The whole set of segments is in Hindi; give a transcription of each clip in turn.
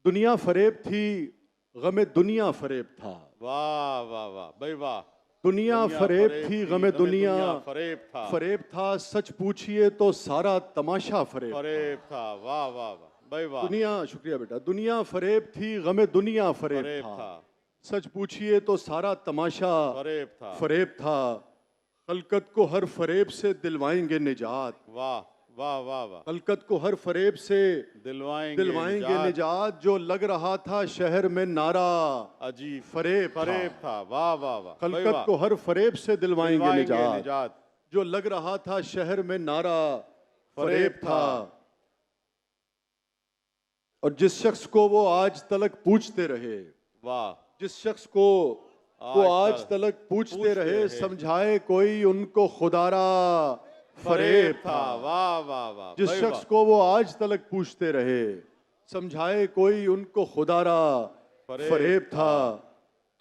दुनिया फरेब थी, गमे दुनिया फरेब था। वाह वाह वाह भाई वाह। दुनिया फरेब थी, गमे दुनिया फरेब था। फरेब था। सच पूछिए तो सारा तमाशा फरेब था। फरेब था। वाह वाह वाह भाई वाह। दुनिया, शुक्रिया बेटा। दुनिया फरेब थी, गमे दुनिया फरेब फरेब था। था। सच पूछिए तो सारा तमाशा फरेब था। फरेब था। खलकत को हर फरेब से दिलवाएंगे निजात। वाह वाह वाह वाह। खलकत को हर फरेब से दिलवाएंगे निजात। जो लग रहा था शहर में नारा, अजीब फरेब फरेब था। वाह वाह वाह भाई खलकत वाह। को हर फरेब से दिलवाएंगे निजात। निजात। जो लग रहा था शहर में नारा, फरेब फरेब था। और जिस शख्स को वो आज तलक पूछते रहे, वाह। जिस शख्स को वो आज आज तलक पूछते पूछते रहे, रहे। समझाए कोई उनको खुदारा, फरेब फरेब था। था। वाह वाह वाह जिस भाई शख्स वाह। को वो आज तलक पूछते रहे, समझाए कोई उनको खुदारा, फरेब था।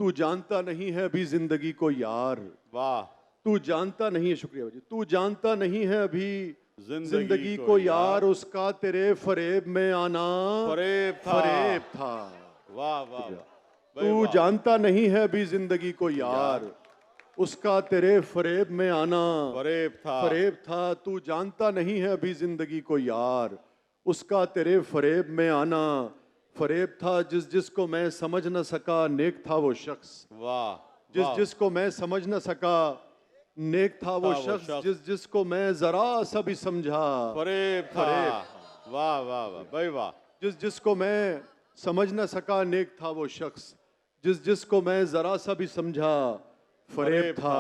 तू जानता नहीं है अभी जिंदगी को यार। वाह। तू जानता नहीं है, शुक्रिया भाजी। तू जानता नहीं है अभी जिंदगी को यार, उसका तेरे फरेब में आना फरेब था। फरेब था। वाह वाह वाह। तू जानता नहीं है अभी जिंदगी को यार, उसका तेरे फरेब में आना फरेब था। फरेब था। तू जानता नहीं है अभी जिंदगी को यार, उसका तेरे फरेब में आना फरेब था। जिस जिसको मैं समझ न सका नेक था वो शख्स। वाह। जिस जिसको मैं समझ न सका नेक था वो शख्स। जिस जिसको मैं जरा सा भी समझा फरेब था। वाह वाह वाह भाई वाह। जिस जिसको मैं समझ न सका नेक था वो शख्स। जिस जिसको मैं जरा सा भी समझा फरेब था।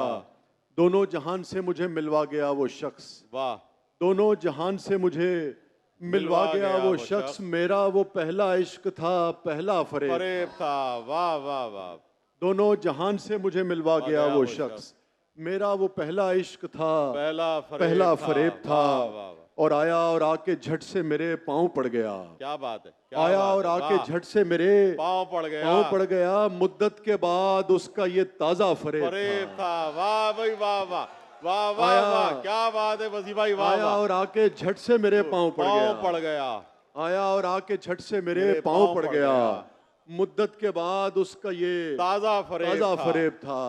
दोनों जहान से मुझे मिलवा गया वो शख्स। वाह। दोनों जहान से मुझे मिलवा गया वो शख्स। मेरा वो पहला इश्क था, पहला फरेब था। वाह वाह वाह। दोनों जहान से मुझे मिलवा गया वो शख्स। मेरा वो पहला इश्क था, पहला फरेब था। और आया और आके झट से मेरे पांव पड़ गया। क्या बात है। आया और आके झट से मेरे पांव पड़ गया। मुद्दत के बाद उसका ये ताजा फरेब था। वाह भाई वाह वाह वाह वाह वाह। क्या बात है वसी भाई। वाह। आया और आके झट से मेरे पांव पड़ गया। आया और आके झट से मेरे पांव पड़ गया। मुद्दत के बाद उसका ये ताजा फरेब था।